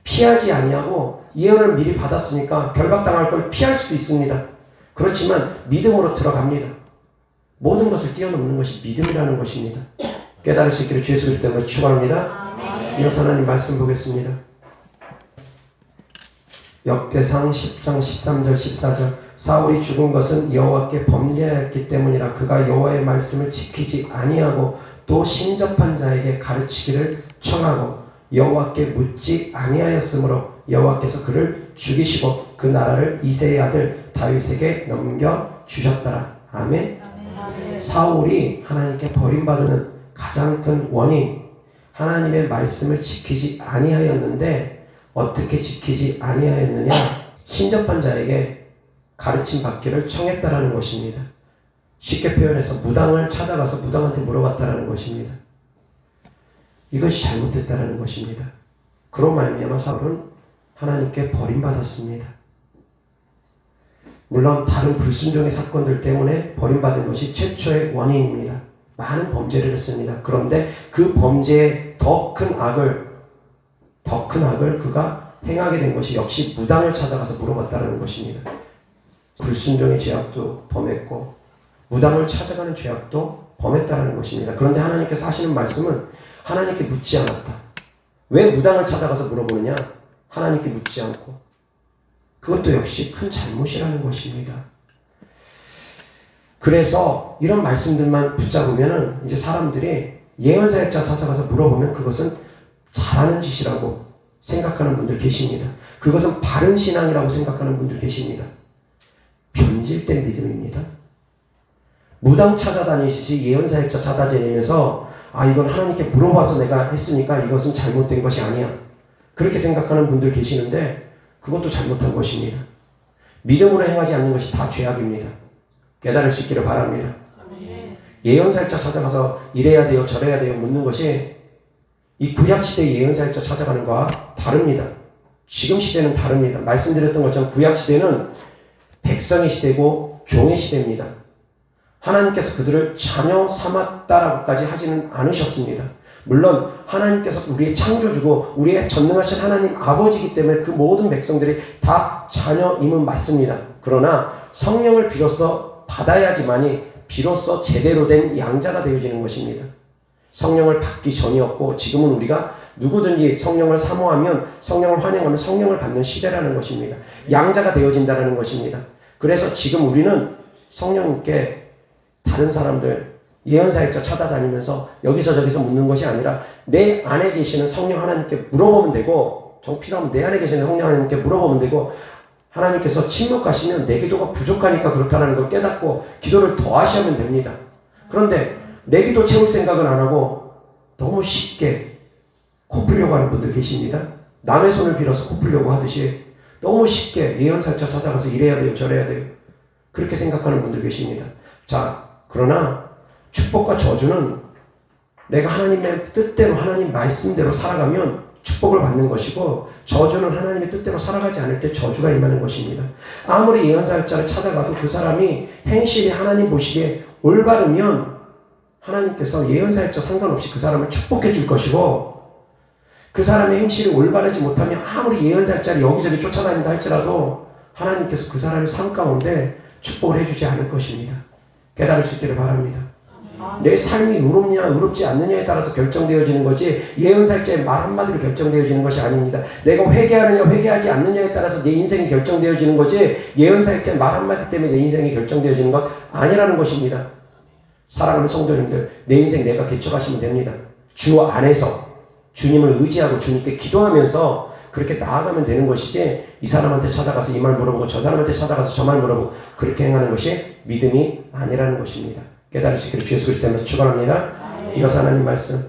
피하지 아니하고 예언을 미리 받았으니까 결박당할 걸 피할 수도 있습니다. 그렇지만 믿음으로 들어갑니다. 모든 것을 뛰어넘는 것이 믿음이라는 것입니다. 깨달을 수 있기를 주 예수 그리스도 때문에 축원합니다. 이어서 하나님 말씀 보겠습니다. 역대상 10장 13절 14절 사울이 죽은 것은 여호와께 범죄하였기 때문이라. 그가 여호와의 말씀을 지키지 아니하고 또 신접한 자에게 가르치기를 청하고 여호와께 묻지 아니하였으므로 여호와께서 그를 죽이시고 그 나라를 이새의 아들 다윗에게 넘겨주셨더라. 아멘. 사울이 하나님께 버림받는 가장 큰 원인, 하나님의 말씀을 지키지 아니하였는데 어떻게 지키지 아니하였느냐? 신접한 자에게 가르침 받기를 청했다라는 것입니다. 쉽게 표현해서 무당을 찾아가서 무당한테 물어봤다라는 것입니다. 이것이 잘못됐다라는 것입니다. 그로 말미암아 사울은 하나님께 버림받았습니다. 물론 다른 불순종의 사건들 때문에 버림받은 것이 최초의 원인입니다. 많은 범죄를 했습니다. 그런데 그 범죄의 더 큰 악을 그가 행하게 된 것이 역시 무당을 찾아가서 물어봤다는 것입니다. 불순종의 죄악도 범했고 무당을 찾아가는 죄악도 범했다는 것입니다. 그런데 하나님께서 하시는 말씀은 하나님께 묻지 않았다. 왜 무당을 찾아가서 물어보느냐? 하나님께 묻지 않고. 그것도 역시 큰 잘못이라는 것입니다. 그래서 이런 말씀들만 붙잡으면 이제 사람들이 예언사역자 찾아가서 물어보면 그것은 잘하는 짓이라고 생각하는 분들 계십니다. 그것은 바른 신앙이라고 생각하는 분들 계십니다. 변질된 믿음입니다. 무당 찾아다니시지 예언사역자 찾아다니면서 이건 하나님께 물어봐서 내가 했으니까 이것은 잘못된 것이 아니야. 그렇게 생각하는 분들 계시는데 그것도 잘못한 것입니다. 믿음으로 행하지 않는 것이 다 죄악입니다. 깨달을 수 있기를 바랍니다. 예언사역자 찾아가서 이래야 돼요 저래야 돼요 묻는 것이 이 구약시대의 예언사역자 찾아가는 것과 다릅니다. 지금 시대는 다릅니다. 말씀드렸던 것처럼 구약시대는 백성의 시대고 종의 시대입니다. 하나님께서 그들을 자녀 삼았다라고까지 하지는 않으셨습니다. 물론 하나님께서 우리의 창조주고 우리의 전능하신 하나님 아버지이기 때문에 그 모든 백성들이 다 자녀임은 맞습니다. 그러나 성령을 비로소 받아야지만이 비로소 제대로 된 양자가 되어지는 것입니다. 성령을 받기 전이었고 지금은 우리가 누구든지 성령을 사모하면 성령을 환영하면 성령을 받는 시대라는 것입니다. 양자가 되어진다는 것입니다. 그래서 지금 우리는 성령님께 다른 사람들 예언사역자 찾아다니면서 여기서 저기서 묻는 것이 아니라 내 안에 계시는 성령 하나님께 물어보면 되고 정 필요하면 내 안에 계시는 성령 하나님께 물어보면 되고 하나님께서 침묵하시면 내 기도가 부족하니까 그렇다는 걸 깨닫고 기도를 더 하시면 됩니다. 그런데 내 기도 채울 생각은 안 하고 너무 쉽게 코 풀려고 하는 분들 계십니다. 남의 손을 빌어서 코 풀려고 하듯이 너무 쉽게 예언사역자 찾아가서 이래야 돼요 저래야 돼요 그렇게 생각하는 분들 계십니다. 자, 그러나 축복과 저주는 내가 하나님의 뜻대로 하나님 말씀대로 살아가면 축복을 받는 것이고 저주는 하나님의 뜻대로 살아가지 않을 때 저주가 임하는 것입니다. 아무리 예언사역자를 찾아가도 그 사람이 행실이 하나님 보시기에 올바르면 하나님께서 예언사역자 상관없이 그 사람을 축복해 줄 것이고 그 사람의 행실이 올바르지 못하면 아무리 예언사역자를 여기저기 쫓아다닌다 할지라도 하나님께서 그 사람의 삶 가운데 축복을 해주지 않을 것입니다. 깨달을 수 있기를 바랍니다. 내 삶이 의롭냐 의롭지 않느냐에 따라서 결정되어지는 거지 예언사역자의 말 한마디로 결정되어지는 것이 아닙니다. 내가 회개하느냐 회개하지 않느냐에 따라서 내 인생이 결정되어지는 거지 예언사역자의 말 한마디 때문에 내 인생이 결정되어지는 것 아니라는 것입니다. 사랑하는 성도님들, 내 인생 내가 개척하시면 됩니다. 주 안에서 주님을 의지하고 주님께 기도하면서 그렇게 나아가면 되는 것이지 이 사람한테 찾아가서 이 말 물어보고 저 사람한테 찾아가서 저 말 물어보고 그렇게 행하는 것이 믿음이 아니라는 것입니다. 깨달을 수 있기를 주 예수 그리스도 때문에 축원합니다. 이어서 하나님 말씀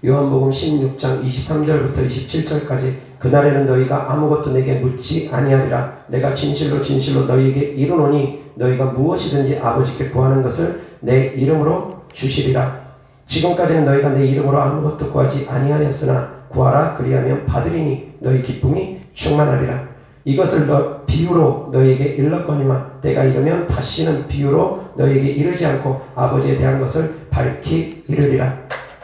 요한복음 16장 23절부터 27절까지 그날에는 너희가 아무것도 내게 묻지 아니하리라. 내가 진실로 진실로 너희에게 이르노니 너희가 무엇이든지 아버지께 구하는 것을 내 이름으로 주시리라. 지금까지는 너희가 내 이름으로 아무것도 구하지 아니하였으나 구하라 그리하면 받으리니 너희 기쁨이 충만하리라. 이것을 비유로 너희에게 일렀거니와 때가 이르면 다시는 비유로 너희에게 이르지 않고 아버지에 대한 것을 밝히 이르리라.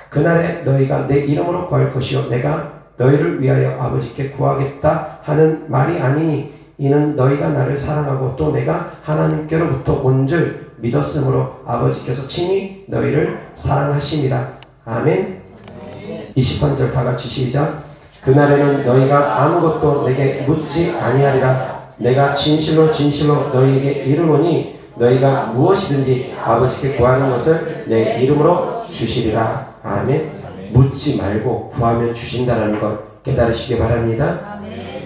그날에 너희가 내 이름으로 구할 것이요 내가 너희를 위하여 아버지께 구하겠다 하는 말이 아니니 이는 너희가 나를 사랑하고 또 내가 하나님께로부터 온 줄 믿었으므로 아버지께서 친히 너희를 사랑하심이라. 아멘. 23절 다같이 시작. 그날에는 너희가 아무것도 내게 묻지 아니하리라. 내가 진실로 진실로 너희에게 이르노니 너희가 무엇이든지 아버지께 구하는 것을 내 이름으로 주시리라. 아멘. 묻지 말고 구하면 주신다라는 것 깨달으시기 바랍니다.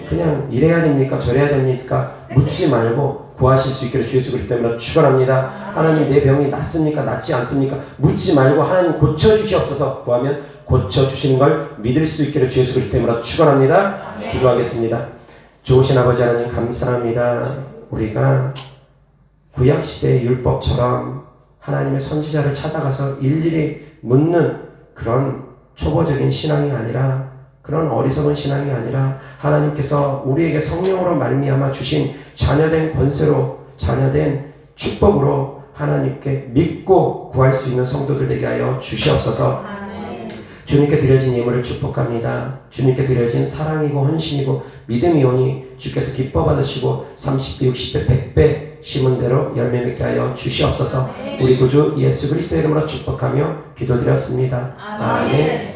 그냥 이래야 됩니까? 저래야 됩니까? 묻지 말고 구하실 수 있기를 주 예수 그리스도 때문에 축원합니다. 하나님 내 병이 낫습니까? 낫지 않습니까? 묻지 말고 하나님 고쳐주시옵소서 구하면 고쳐주시는 걸 믿을 수 있기를 주 예수 그리스도 때문에 축원합니다. 기도하겠습니다. 좋으신 아버지 하나님 감사합니다. 우리가 구약시대의 율법처럼 하나님의 선지자를 찾아가서 일일이 묻는 그런 초보적인 신앙이 아니라 그런 어리석은 신앙이 아니라 하나님께서 우리에게 성령으로 말미암아 주신 자녀된 권세로 자녀된 축복으로 하나님께 믿고 구할 수 있는 성도들 되게 하여 주시옵소서. 주님께 드려진 예물을 축복합니다. 주님께 드려진 사랑이고 헌신이고 믿음이오니 주께서 기뻐 받으시고 30배 60배 100배 심은 대로 열매 맺게 하여 주시옵소서. 우리 구주 예수 그리스도의 이름으로 축복하며 기도드렸습니다. 아멘.